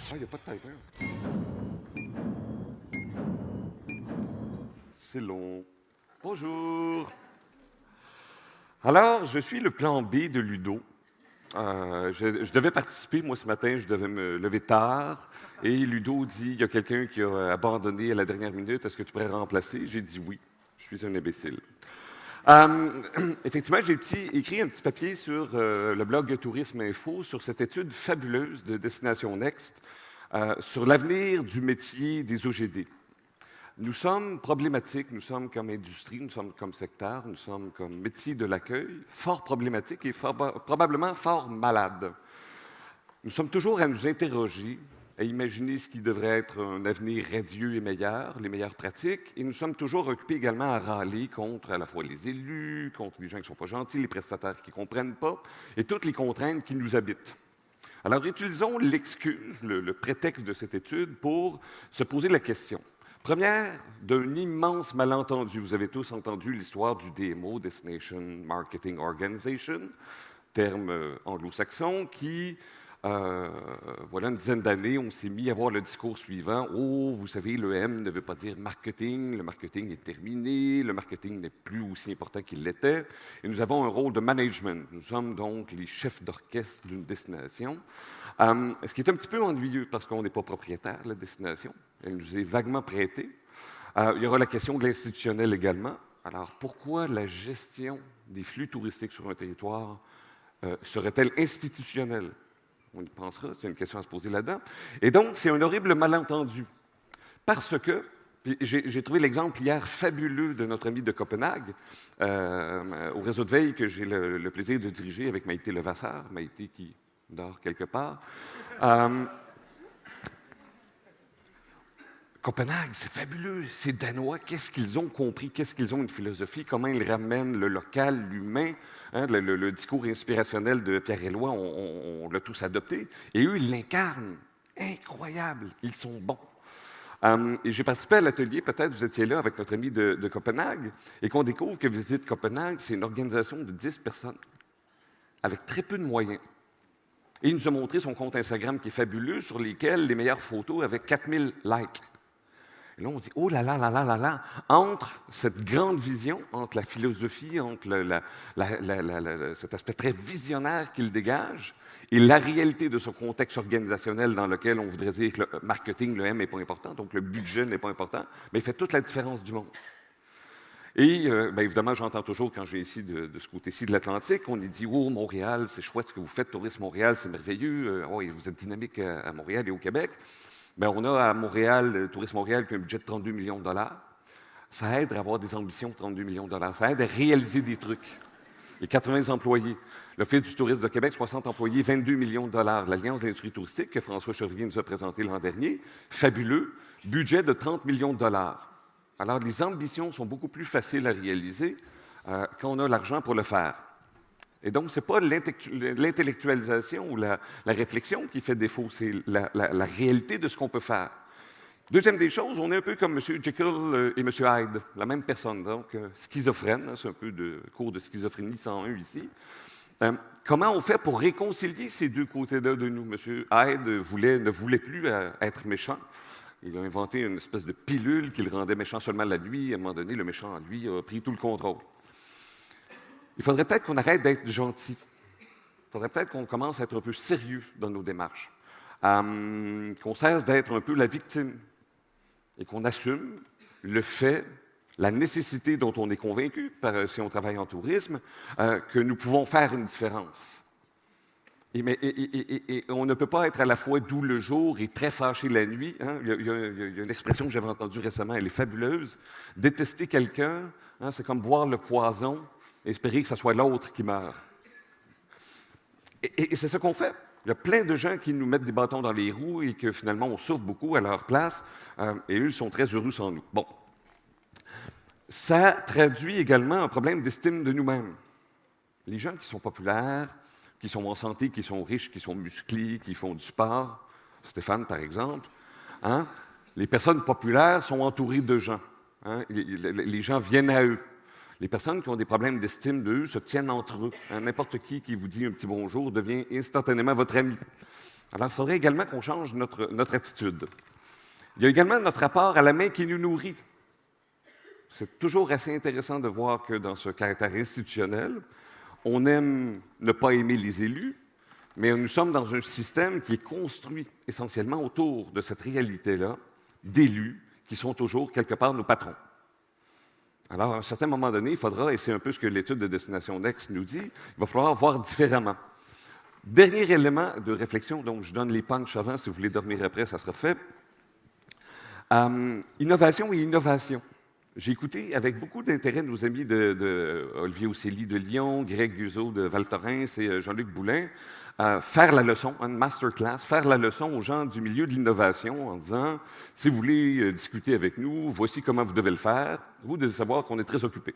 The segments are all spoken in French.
Ah, il n'y a pas de timer. C'est long. Bonjour. Alors, je suis le plan B de Ludo. Je devais participer, moi, ce matin, je devais me lever tard. Et Ludo dit, il y a quelqu'un qui a abandonné à la dernière minute, est-ce que tu pourrais remplacer? J'ai dit oui, je suis un imbécile. Euh, Effectivement, j'ai écrit un petit papier sur le blog Tourisme Info sur cette étude fabuleuse de Destination Next sur l'avenir du métier des OGD. Nous sommes problématiques, nous sommes comme industrie, nous sommes comme secteur, nous sommes comme métier de l'accueil, fort problématiques et probablement fort malades. Nous sommes toujours à nous interroger, à imaginer ce qui devrait être un avenir radieux et meilleur, les meilleures pratiques, et nous sommes toujours occupés également à râler contre à la fois les élus, contre les gens qui ne sont pas gentils, les prestataires qui ne comprennent pas, et toutes les contraintes qui nous habitent. Alors, utilisons l'excuse, le prétexte de cette étude pour se poser la question. Première, d'un immense malentendu. Vous avez tous entendu l'histoire du DMO, Destination Marketing Organization, terme anglo-saxon, qui, voilà une dizaine d'années, on s'est mis à voir le discours suivant. Oh, vous savez, le M ne veut pas dire marketing, le marketing est terminé, le marketing n'est plus aussi important qu'il l'était, et nous avons un rôle de management. Nous sommes donc les chefs d'orchestre d'une destination. Ce qui est un petit peu ennuyeux parce qu'on n'est pas propriétaire de la destination. Elle nous est vaguement prêtée. Il y aura la question de l'institutionnel également. Alors, pourquoi la gestion des flux touristiques sur un territoire serait-elle institutionnelle? On y pensera, c'est une question à se poser là-dedans. Et donc, c'est un horrible malentendu. Parce que, j'ai trouvé l'exemple hier fabuleux de notre ami de Copenhague, au réseau de veille que j'ai le plaisir de diriger avec Maïté Levasseur, Maïté qui dort quelque part. Copenhague, c'est fabuleux, c'est danois. Qu'est-ce qu'ils ont compris? Qu'est-ce qu'ils ont une philosophie? Comment ils ramènent le local, l'humain? Hein, le discours inspirationnel de Pierre Éloi, on l'a tous adopté. Et eux, ils l'incarnent. Incroyable, ils sont bons. Et j'ai participé à l'atelier, peut-être vous étiez là avec notre ami de Copenhague, et qu'on découvre que Visite Copenhague, c'est une organisation de 10 personnes, avec très peu de moyens. Et il nous a montré son compte Instagram qui est fabuleux, sur lesquels les meilleures photos avaient 4000 likes. Et là, on dit, oh là là là là là là, entre cette grande vision, entre la philosophie, entre cet aspect très visionnaire qu'il dégage, et la réalité de ce contexte organisationnel dans lequel on voudrait dire que le marketing, le M n'est pas important, donc le budget n'est pas important, mais il fait toute la différence du monde. Et bien évidemment, j'entends toujours, quand j'ai ici de ce côté-ci de l'Atlantique, on y dit « Oh, Montréal, c'est chouette ce que vous faites, Tourisme Montréal, c'est merveilleux, oh, vous êtes dynamique à Montréal et au Québec. » Bien, on a à Montréal, Tourisme Montréal, qui a un budget de 32 millions de dollars. Ça aide à avoir des ambitions de 32 millions de dollars. Ça aide à réaliser des trucs. Il y a 80 employés. L'Office du tourisme de Québec, 60 employés, 22 millions de dollars. L'Alliance de l'industrie touristique, que François Chevrier nous a présenté l'an dernier, fabuleux, budget de 30 millions de dollars. Alors, les ambitions sont beaucoup plus faciles à réaliser quand on a l'argent pour le faire. Et donc, ce n'est pas l'intellectualisation ou la réflexion qui fait défaut, c'est la réalité de ce qu'on peut faire. Deuxième des choses, on est un peu comme M. Jekyll et M. Hyde, la même personne, donc schizophrène, hein, c'est un peu de cours de schizophrénie 101 ici. Comment on fait pour réconcilier ces deux côtés-là de nous? M. Hyde ne voulait plus être méchant. Il a inventé une espèce de pilule qui le rendait méchant seulement la nuit. À un moment donné, le méchant, lui, a pris tout le contrôle. Il faudrait peut-être qu'on arrête d'être gentil. Il faudrait peut-être qu'on commence à être un peu sérieux dans nos démarches. Qu'on cesse d'être un peu la victime et qu'on assume le fait, la nécessité dont on est convaincu, si on travaille en tourisme, que nous pouvons faire une différence. Et on ne peut pas être à la fois doux le jour et très fâché la nuit. Hein? Il y a une expression que j'avais entendue récemment, elle est fabuleuse. Détester quelqu'un, hein, c'est comme boire le poison et espérer que ce soit l'autre qui meurt. Et c'est ce qu'on fait. Il y a plein de gens qui nous mettent des bâtons dans les roues et que finalement on souffre beaucoup à leur place et eux sont très heureux sans nous. Bon. Ça traduit également un problème d'estime de nous-mêmes. Les gens qui sont populaires, qui sont en santé, qui sont riches, qui sont musclés, qui font du sport, Stéphane par exemple, hein? Les personnes populaires sont entourées de gens. Hein? Les gens viennent à eux. Les personnes qui ont des problèmes d'estime d'eux se tiennent entre eux. Hein? N'importe qui vous dit un petit bonjour devient instantanément votre ami. Alors, il faudrait également qu'on change notre attitude. Il y a également notre rapport à la main qui nous nourrit. C'est toujours assez intéressant de voir que dans ce caractère institutionnel, on aime ne pas aimer les élus, mais nous sommes dans un système qui est construit essentiellement autour de cette réalité-là, d'élus qui sont toujours quelque part nos patrons. Alors, à un certain moment donné, il faudra, et c'est un peu ce que l'étude de Destination Next nous dit, il va falloir voir différemment. Dernier élément de réflexion, donc je donne les punchs avant, si vous voulez dormir après, ça sera fait. Innovation et innovation. J'ai écouté avec beaucoup d'intérêt nos amis Olivier Océlie de Lyon, Greg Guzot de Val Thorens et Jean-Luc Boulin faire la leçon, une masterclass, faire la leçon aux gens du milieu de l'innovation en disant « Si vous voulez discuter avec nous, voici comment vous devez le faire. Vous devez savoir qu'on est très occupés. »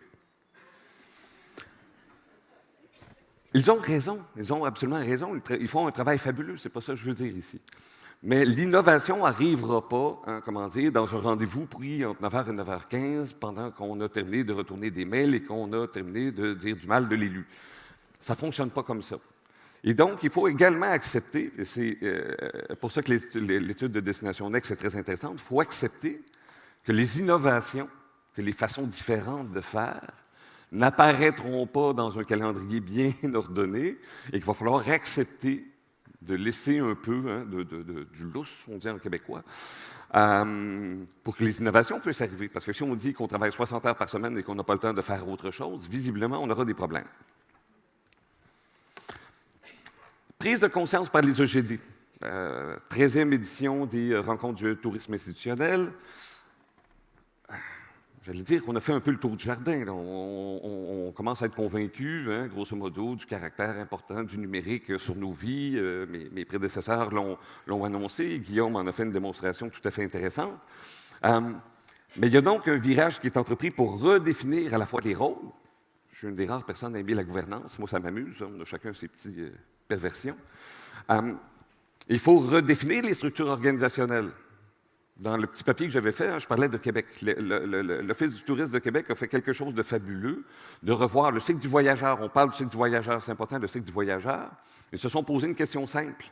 Ils ont raison, ils ont absolument raison. Ils font un travail fabuleux, c'est pas ça que je veux dire ici. Mais l'innovation n'arrivera pas, dans un rendez-vous pris entre 9h et 9h15 pendant qu'on a terminé de retourner des mails et qu'on a terminé de dire du mal de l'élu. Ça ne fonctionne pas comme ça. Et donc, il faut également accepter, et c'est pour ça que l'étude de Destination Next est très intéressante, il faut accepter que les innovations, que les façons différentes de faire, n'apparaîtront pas dans un calendrier bien ordonné et qu'il va falloir accepter de laisser un peu du lousse, on dit en québécois, pour que les innovations puissent arriver. Parce que si on dit qu'on travaille 60 heures par semaine et qu'on n'a pas le temps de faire autre chose, visiblement, on aura des problèmes. Prise de conscience par les EGD. 13e édition des rencontres du tourisme institutionnel. J'allais dire qu'on a fait un peu le tour du jardin. On commence à être convaincus, grosso modo, du caractère important du numérique sur nos vies. Mes prédécesseurs l'ont annoncé. Guillaume en a fait une démonstration tout à fait intéressante. Mais il y a donc un virage qui est entrepris pour redéfinir à la fois les rôles. Je suis une des rares personnes à aimer la gouvernance. Moi, ça m'amuse. On a chacun ses petites perversions. Il faut redéfinir les structures organisationnelles. Dans le petit papier que j'avais fait, je parlais de Québec. L'Office du tourisme de Québec a fait quelque chose de fabuleux, de revoir le cycle du voyageur. On parle du cycle du voyageur, c'est important, le cycle du voyageur. Ils se sont posé une question simple.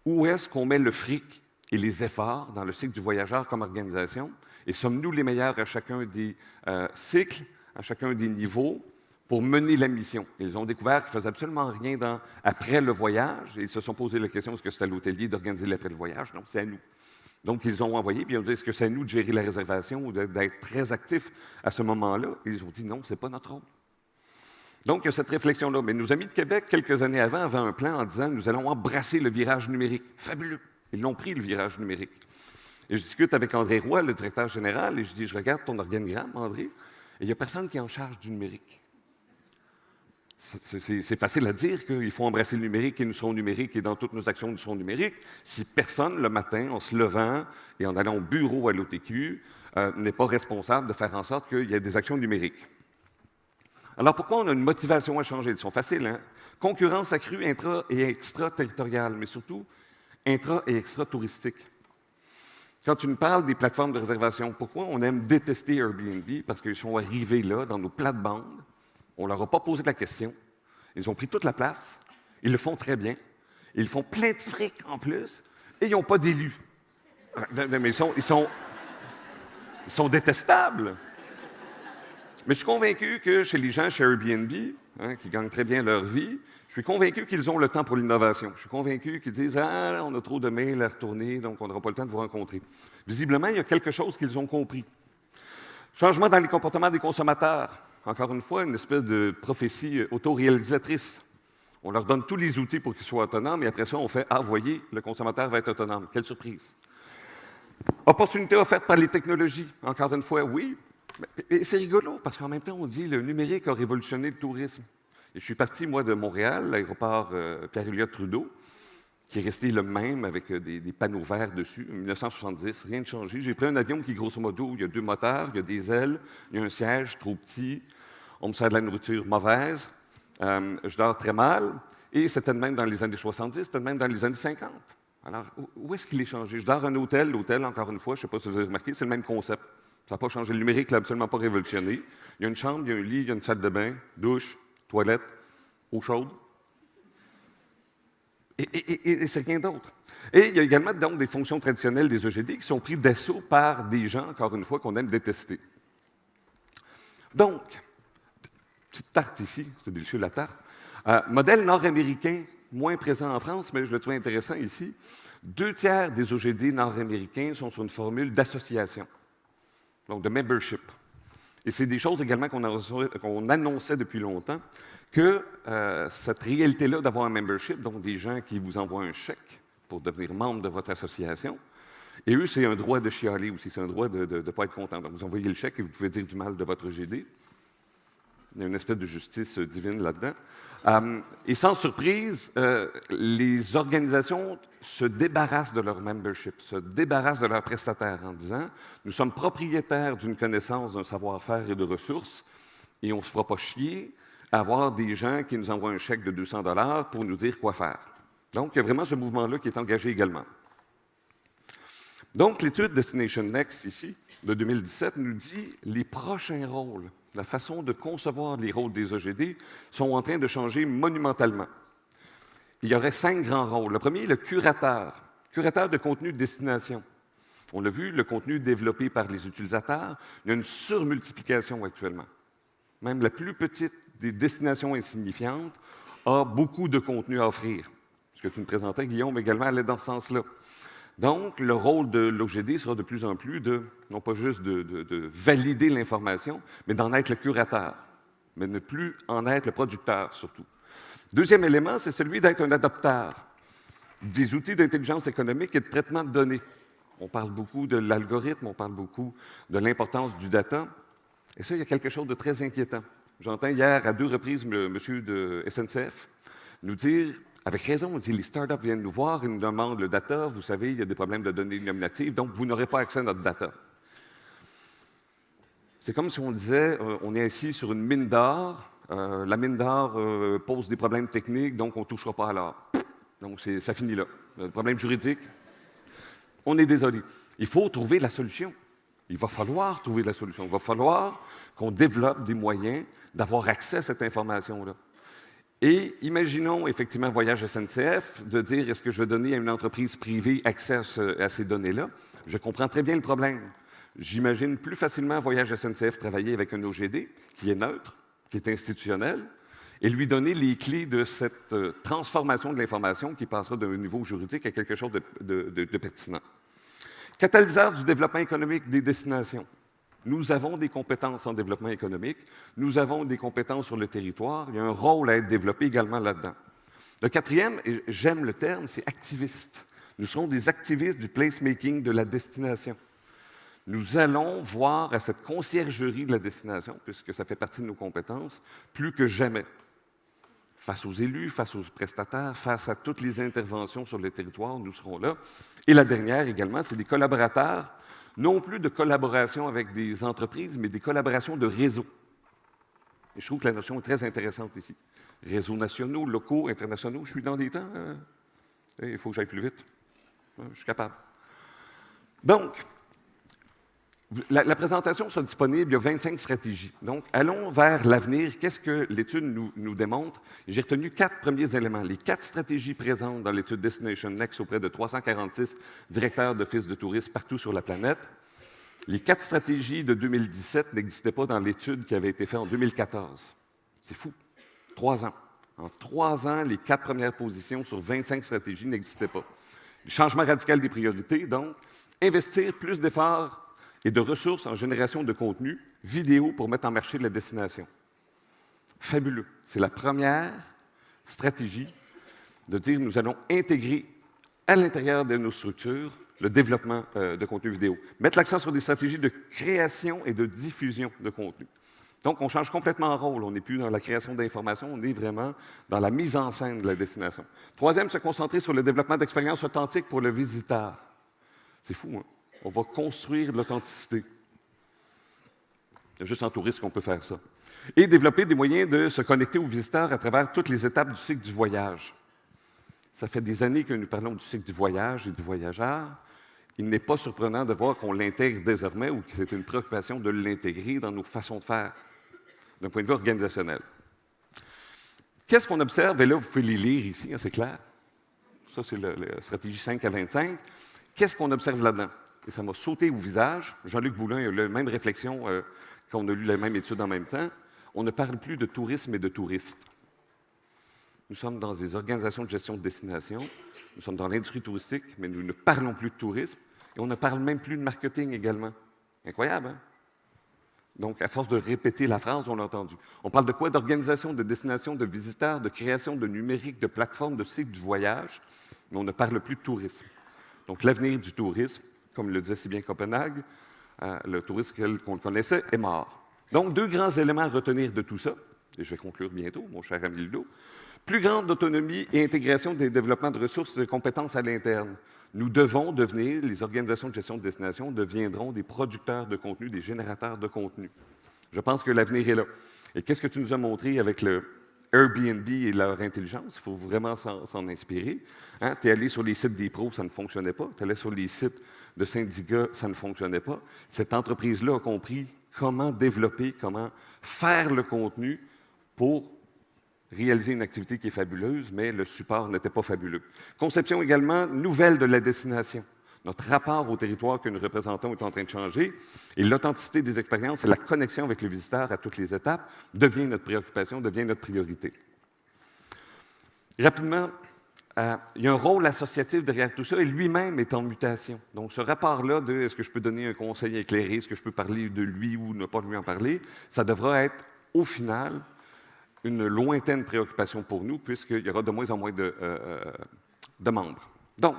Où est-ce qu'on met le fric et les efforts dans le cycle du voyageur comme organisation? Et sommes-nous les meilleurs à chacun des cycles, à chacun des niveaux, pour mener la mission? Ils ont découvert qu'ils ne faisaient absolument rien après le voyage. Et ils se sont posé la question, est-ce que c'est à l'hôtelier d'organiser l'après le voyage? Non, c'est à nous. Donc, ils ont envoyé, puis ils ont dit, est-ce que c'est à nous de gérer la réservation ou d'être très actifs à ce moment-là? Et ils ont dit, non, ce n'est pas notre rôle. Donc, il y a cette réflexion-là. Mais nos amis de Québec, quelques années avant, avaient un plan en disant, nous allons embrasser le virage numérique. Fabuleux! Ils l'ont pris, le virage numérique. Et je discute avec André Roy, le directeur général, et je dis, je regarde ton organigramme, André, et il n'y a personne qui est en charge du numérique. C'est facile à dire qu'il faut embrasser le numérique et nous serons numériques et dans toutes nos actions, nous serons numériques, si personne, le matin, en se levant et en allant au bureau à l'OTQ, n'est pas responsable de faire en sorte qu'il y ait des actions numériques. Alors, pourquoi on a une motivation à changer? Ils sont faciles, hein? Concurrence accrue intra- et extra-territoriale, mais surtout intra- et extra-touristique. Quand tu me parles des plateformes de réservation, pourquoi on aime détester Airbnb? Parce qu'ils sont arrivés là, dans nos plates-bandes. On ne leur a pas posé la question. Ils ont pris toute la place. Ils le font très bien. Ils font plein de fric en plus. Et ils n'ont pas d'élus. Mais ils sont détestables. Mais je suis convaincu que chez les gens chez Airbnb, qui gagnent très bien leur vie, je suis convaincu qu'ils ont le temps pour l'innovation. Je suis convaincu qu'ils disent « Ah, on a trop de mails à retourner, donc on n'aura pas le temps de vous rencontrer. » Visiblement, il y a quelque chose qu'ils ont compris. Changement dans les comportements des consommateurs. Encore une fois, une espèce de prophétie autoréalisatrice. On leur donne tous les outils pour qu'ils soient autonomes, et après ça, on fait « Ah, voyez, le consommateur va être autonome. » Quelle surprise! Opportunités offertes par les technologies. Encore une fois, oui. Et c'est rigolo, parce qu'en même temps, on dit « Le numérique a révolutionné le tourisme. » Et je suis parti, moi, de Montréal, l'aéroport Pierre-Elliott-Trudeau, qui est resté le même avec des panneaux verts dessus, en 1970, rien de changé. J'ai pris un avion qui, grosso modo, il y a 2 moteurs, il y a des ailes, il y a un siège trop petit, on me sert de la nourriture mauvaise, je dors très mal, et c'était de même dans les années 70, c'était de même dans les années 50. Alors, où est-ce qu'il est changé? Je dors à un hôtel, l'hôtel, encore une fois, je ne sais pas si vous avez remarqué, c'est le même concept. Ça n'a pas changé, le numérique ne l'a absolument pas révolutionné. Il y a une chambre, il y a un lit, il y a une salle de bain, douche, toilette, eau chaude. Et c'est rien d'autre. Et il y a également donc des fonctions traditionnelles des EGD qui sont prises d'assaut par des gens, encore une fois, qu'on aime détester. Donc, petite tarte ici, c'est délicieux la tarte. Modèle nord-américain, moins présent en France, mais je le trouve intéressant ici. 2/3 des OGD nord-américains sont sur une formule d'association, donc de membership. Et c'est des choses également qu'on annonçait depuis longtemps, que cette réalité-là d'avoir un membership, donc des gens qui vous envoient un chèque pour devenir membre de votre association, et eux, c'est un droit de chialer aussi, c'est un droit de ne pas être content. Donc, vous envoyez le chèque et vous pouvez dire du mal de votre GD. Il y a une espèce de justice divine là-dedans. Et sans surprise, les organisations se débarrassent de leur membership, se débarrassent de leurs prestataires en disant « Nous sommes propriétaires d'une connaissance, d'un savoir-faire et de ressources, et on ne se fera pas chier à avoir des gens qui nous envoient un chèque de 200 $ pour nous dire quoi faire. » Donc, il y a vraiment ce mouvement-là qui est engagé également. Donc, l'étude Destination Next, ici, de 2017, nous dit les prochains rôles, la façon de concevoir les rôles des OGD sont en train de changer monumentalement. Il y aurait 5 grands rôles. Le premier, le curateur de contenu de destination. On l'a vu, le contenu développé par les utilisateurs, il y a une surmultiplication actuellement. Même la plus petite des destinations insignifiantes a beaucoup de contenu à offrir. Ce que tu me présentais, Guillaume, également allait dans ce sens-là. Donc, le rôle de l'OGD sera de plus en plus non pas juste de valider l'information, mais d'en être le curateur, mais ne plus en être le producteur, surtout. Deuxième élément, c'est celui d'être un adopteur des outils d'intelligence économique et de traitement de données. On parle beaucoup de l'algorithme, on parle beaucoup de l'importance du data. Et ça, il y a quelque chose de très inquiétant. J'entends hier à 2 reprises le monsieur de SNCF nous dire, avec raison, on dit, les startups viennent nous voir, ils nous demandent le data, vous savez, il y a des problèmes de données nominatives, donc vous n'aurez pas accès à notre data. C'est comme si on disait, on est assis sur une mine d'or, la mine d'or pose des problèmes techniques, donc on ne touchera pas à l'or. Donc ça finit là. Le problème juridique, on est désolé. Il faut trouver la solution. Il va falloir trouver la solution. Il va falloir qu'on développe des moyens d'avoir accès à cette information-là. Et imaginons effectivement Voyage SNCF, de dire est-ce que je vais donner à une entreprise privée accès à ces données-là? Je comprends très bien le problème. J'imagine plus facilement Voyage SNCF travailler avec un OGD qui est neutre, qui est institutionnel, et lui donner les clés de cette transformation de l'information qui passera d'un niveau juridique à quelque chose de pertinent. Catalyseur du développement économique des destinations. Nous avons des compétences en développement économique, nous avons des compétences sur le territoire, il y a un rôle à être développé également là-dedans. Le quatrième, et j'aime le terme, c'est activiste. Nous serons des activistes du placemaking de la destination. Nous allons voir à cette conciergerie de la destination, puisque ça fait partie de nos compétences, plus que jamais. Face aux élus, face aux prestataires, face à toutes les interventions sur le territoire, nous serons là. Et la dernière également, c'est des collaborateurs, non plus de collaboration avec des entreprises, mais des collaborations de réseaux. Et je trouve que la notion est très intéressante ici. Réseaux nationaux, locaux, internationaux. Je suis dans des temps, il faut que j'aille plus vite. Je suis capable. Donc, la présentation sera disponible, il y a 25 stratégies. Donc, allons vers l'avenir. Qu'est-ce que l'étude nous démontre? J'ai retenu 4 premiers éléments. Les 4 stratégies présentes dans l'étude Destination Next auprès de 346 directeurs d'offices de tourisme partout sur la planète. Les 4 stratégies de 2017 n'existaient pas dans l'étude qui avait été faite en 2014. C'est fou. 3 ans. En 3 ans, les 4 premières positions sur 25 stratégies n'existaient pas. Le changement radical des priorités, donc, investir plus d'efforts et de ressources en génération de contenu vidéo pour mettre en marché la destination. Fabuleux. C'est la première stratégie de dire nous allons intégrer à l'intérieur de nos structures le développement de contenu vidéo. Mettre l'accent sur des stratégies de création et de diffusion de contenu. Donc, on change complètement de rôle. On n'est plus dans la création d'informations, on est vraiment dans la mise en scène de la destination. Troisième, se concentrer sur le développement d'expériences authentiques pour le visiteur. C'est fou, hein? On va construire de l'authenticité. C'est juste en tourisme qu'on peut faire ça. Et développer des moyens de se connecter aux visiteurs à travers toutes les étapes du cycle du voyage. Ça fait des années que nous parlons du cycle du voyage et du voyageur. Il n'est pas surprenant de voir qu'on l'intègre désormais ou que c'est une préoccupation de l'intégrer dans nos façons de faire, d'un point de vue organisationnel. Qu'est-ce qu'on observe? Et là, vous pouvez les lire ici, hein, c'est clair. Ça, c'est la stratégie 5 à 25. Qu'est-ce qu'on observe là-dedans? Et ça m'a sauté au visage. Jean-Luc Boulin a eu la même réflexion quand on a lu la même étude en même temps. On ne parle plus de tourisme et de touristes. Nous sommes dans des organisations de gestion de destination. Nous sommes dans l'industrie touristique, mais nous ne parlons plus de tourisme. Et on ne parle même plus de marketing également. Incroyable, hein? Donc, à force de répéter la phrase, on l'a entendu. On parle de quoi? D'organisation, de destination, de visiteurs, de création de numérique, de plateformes, de sites du voyage, mais on ne parle plus de tourisme. Donc, l'avenir du tourisme, comme le disait si bien Copenhague, le tourisme tel qu'on le connaissait est mort. Donc, deux grands éléments à retenir de tout ça, et je vais conclure bientôt, mon cher ami Ludo. Plus grande autonomie et intégration des développements de ressources et de compétences à l'interne. Nous devons devenir, les organisations de gestion de destination deviendront des producteurs de contenu, des générateurs de contenu. Je pense que l'avenir est là. Et qu'est-ce que tu nous as montré avec le Airbnb et leur intelligence? Il faut vraiment s'en inspirer. Hein? Tu es allé sur les sites des pros, ça ne fonctionnait pas. Tu es allé sur les sites de syndicats, ça ne fonctionnait pas. Cette entreprise-là a compris comment développer, comment faire le contenu pour réaliser une activité qui est fabuleuse, mais le support n'était pas fabuleux. Conception également nouvelle de la destination. Notre rapport au territoire que nous représentons est en train de changer et l'authenticité des expériences et la connexion avec le visiteur à toutes les étapes devient notre préoccupation, devient notre priorité. Rapidement, il y a un rôle associatif derrière tout ça et lui-même est en mutation. Donc, ce rapport-là de est-ce que je peux donner un conseil éclairé, est-ce que je peux parler de lui ou ne pas lui en parler, ça devra être, au final, une lointaine préoccupation pour nous, puisqu'il y aura de moins en moins de membres. Donc,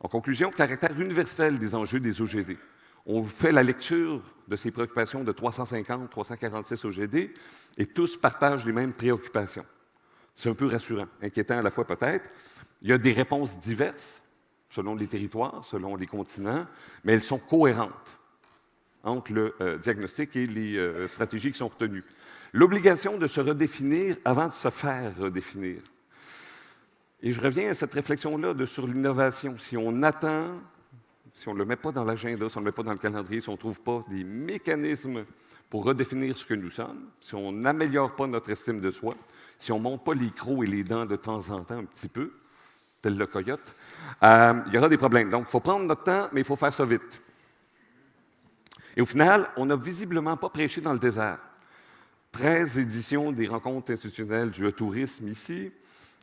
en conclusion, caractère universel des enjeux des OGD. On fait la lecture de ces préoccupations de 350, 346 OGD, et tous partagent les mêmes préoccupations. C'est un peu rassurant, inquiétant à la fois peut-être. Il y a des réponses diverses, selon les territoires, selon les continents, mais elles sont cohérentes entre le diagnostic et les stratégies qui sont retenues. L'obligation de se redéfinir avant de se faire redéfinir. Et je reviens à cette réflexion-là sur l'innovation. Si on attend, si on ne le met pas dans l'agenda, si on ne le met pas dans le calendrier, si on ne trouve pas des mécanismes pour redéfinir ce que nous sommes, si on n'améliore pas notre estime de soi, si on ne monte pas les crocs et les dents de temps en temps un petit peu, tel le coyote, il y aura des problèmes. Donc, il faut prendre notre temps, mais il faut faire ça vite. Et au final, on n'a visiblement pas prêché dans le désert. 13 éditions des rencontres institutionnelles du tourisme ici,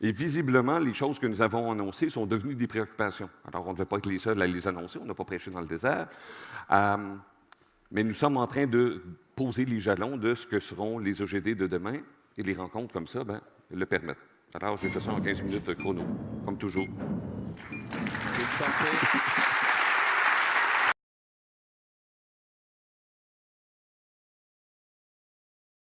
et visiblement, les choses que nous avons annoncées sont devenues des préoccupations. Alors, on ne devait pas être les seuls à les annoncer, on n'a pas prêché dans le désert, mais nous sommes en train de poser les jalons de ce que seront les OGD de demain, et les rencontres comme ça le permettent. Alors, j'ai fait ça en 15 minutes chrono, comme toujours. C'est parfait.